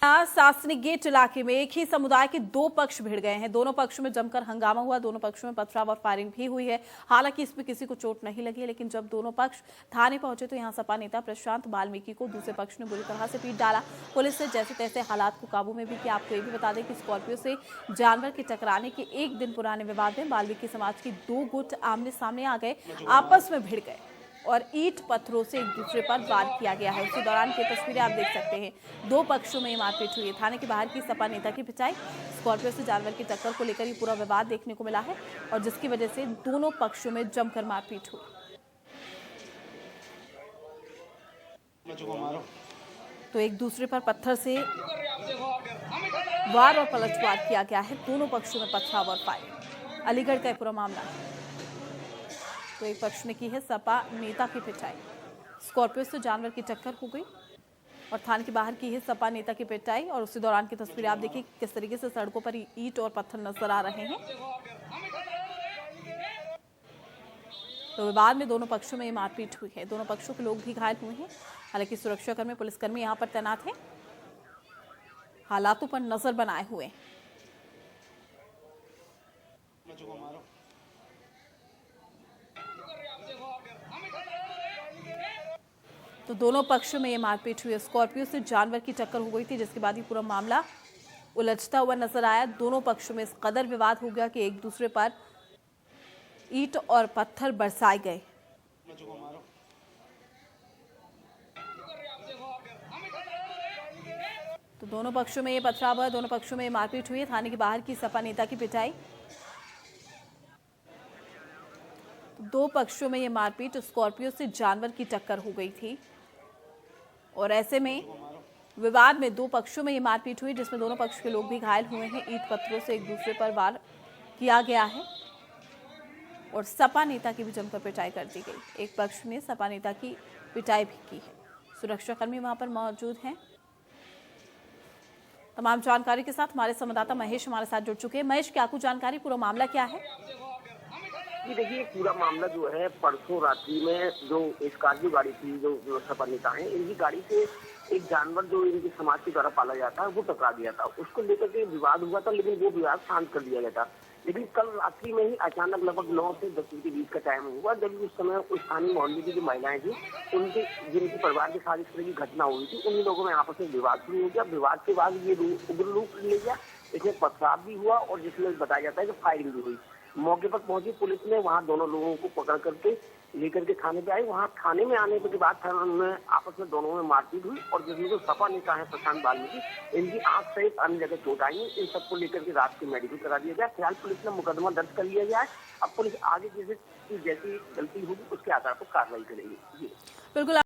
सासनी gate इलाके में एक ही समुदाय के दो पक्ष भिड़ गए हैं। दोनों पक्षों में जमकर हंगामा हुआ। दोनों पक्षों में पथराव और फायरिंग भी हुई है। हालांकि इसमें किसी को चोट नहीं लगी है, लेकिन जब दोनों पक्ष थाने पहुंचे तो यहां सपा नेता प्रशांत वाल्मीकि को दूसरे पक्ष ने बुरी तरह से पीट डाला। पुलिस ने जैसे तैसे हालात को काबू में भी किया। आपको ये भी बता दें कि स्कॉर्पियो से जानवर के टकराने के एक दिन पुराने विवाद में वाल्मीकि समाज की दो गुट आमने सामने आ गए, आपस में भिड़ गए और ईंट पत्थरों से एक दूसरे पर वार किया गया है। उसी दौरान की तस्वीरें आप देख सकते हैं। दो पक्षों में मारपीट हुई है। थाने के बाहर की सपा नेता की पिटाई, स्कॉर्पियो से जानवर की टक्कर को लेकर ये पूरा विवाद देखने को मिला है और जिसकी वजह से दोनों पक्षों में जमकर मारपीट हुई। तो एक दूसरे पर पत्थर से वार और पलटवार किया गया है। दोनों पक्षों में पथराव और फायरिंग। अलीगढ़ का पूरा मामला है। तो एक पक्ष ने की है सपा नेता की पिटाई, स्कॉर्पियो से जानवर की टक्कर हो गई और थाने के बाहर की है सपा नेता की पिटाई। और उसी दौरान की तस्वीरें आप देखिए किस तरीके से सड़कों पर ईंट और पत्थर नजर आ रहे हैं। तो विवाद में दोनों पक्षों में मारपीट हुई है। दोनों पक्षों के लोग भी घायल हुए हैं। हालांकि सुरक्षाकर्मी, पुलिसकर्मी यहां पर तैनात हैं, हालातों पर नजर बनाए हुए हैं। तो दोनों पक्षों में ये मारपीट हुई। स्कॉर्पियो से जानवर की टक्कर हो गई थी, जिसके बाद ये पूरा मामला उलझता हुआ नजर आया। दोनों पक्षों में इस कदर विवाद हो गया कि एक दूसरे पर ईंट और पत्थर बरसाए गए। तो दोनों पक्षों में ये पथराव हुआ, दोनों पक्षों में ये मारपीट हुई है। थाने के बाहर की सपा नेता की पिटाई, तो दो पक्षों में ये मारपीट, स्कॉर्पियो से जानवर की टक्कर हो गई थी और ऐसे में विवाद में दो पक्षों में ये मारपीट हुई, जिसमें दोनों पक्ष के लोग भी घायल हुए हैं। ईंट पत्थरों से एक दूसरे पर वार किया गया है और सपा नेता की भी जमकर पिटाई कर दी गई। एक पक्ष ने सपा नेता की पिटाई भी की है। सुरक्षाकर्मी वहां पर मौजूद हैं। तमाम जानकारी के साथ हमारे संवाददाता महेश हमारे साथ जुड़ चुके हैं। महेश, क्या कुछ जानकारी, पूरा मामला क्या है? जी देखिए, पूरा मामला जो है परसों रात्रि में जो स्कॉर्पियो गाड़ी थी, जो सपा नेता है, इनकी गाड़ी से एक जानवर जो इनके समाज के द्वारा पाला जाता है वो टकरा गया था। उसको लेकर के विवाद हुआ था, लेकिन वो विवाद शांत कर दिया गया था। लेकिन कल रात्रि में ही अचानक लगभग 9 से 10 बजे के बीच का टाइम हुआ, जब उस समय उस स्थानीय मोहल्ले की जो महिलाएं थी, उनके जिनके परिवार के साथ इस तरह की घटना हुई थी, उन्हीं लोगों में आपस में विवाद शुरू हो गया। विवाद के बाद ये उग्र रूप ले गया। इसमें पथराव भी हुआ और जिसमें बताया जाता है कि फायरिंग भी हुई। मौके पर पहुंची पुलिस ने वहां दोनों लोगों को पकड़ करके लेकर के थाने पे आई। वहां थाने में आने के बाद में आपस में दोनों में मारपीट हुई और जिसमें जो सपा नेता है प्रशांत वाल्मीकि, इनकी आंख सहित अन्य जगह चोट आई है। इन सबको लेकर के रात के मेडिकल करा दिया गया। फिलहाल पुलिस ने मुकदमा दर्ज कर लिया गया है। अब पुलिस आगे जैसी गलती होगी उसके आधार पर कार्रवाई करेगी। बिल्कुल।